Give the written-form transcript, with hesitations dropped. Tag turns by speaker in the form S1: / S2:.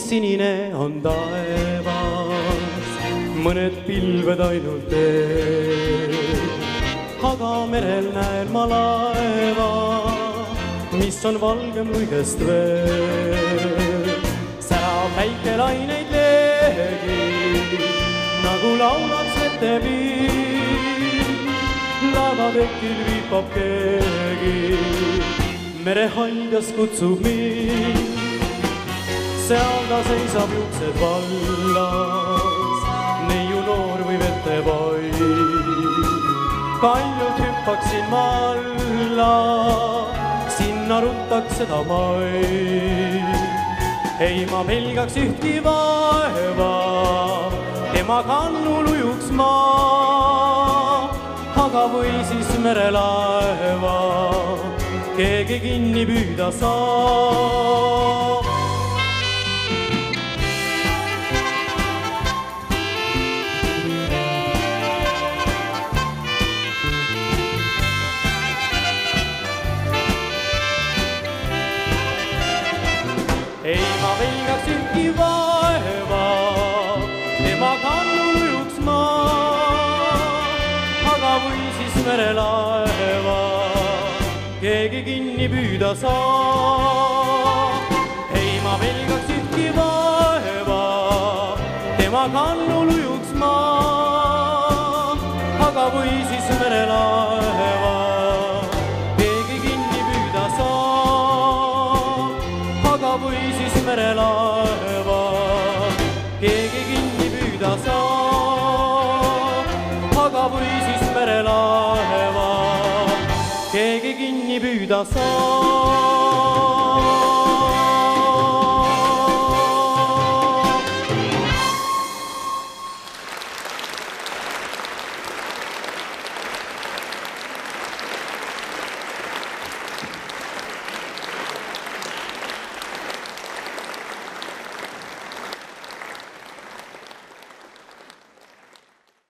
S1: sinine on taevas, mõned pilved ainult teed. Aga merel näen ma laeva, mis on valgem luigest veel. Särav päike laineid leegi, nagu laulab setepiil. Laevatekil viipab keegi, merehaldjas kutsub mind. Seal ta seisab juuksed vallas, neiu noor või vetepoiss. Kaljult hüppaksin ma alla, sinna ruttaks seda maid. Ei ma pelgaks ühtki vaeva, tema kannul ujuks ma. Aga või siis merelaeva keegi kinni püüda saab. Ei ma pelgaks ühtki vaeva, tema kannul ujuks ma. Aga või siis merelaeva keegi kinni püüda saab. Ei ma pelgaks ühtki vaeva, tema kannul ujuks ma. Aga või siis merelaeva keegi kinni püüda saab. Aga või siis merelaeva keegi kinni püüda saab. Aga või siis merelaeva keegi kinni püüda saab.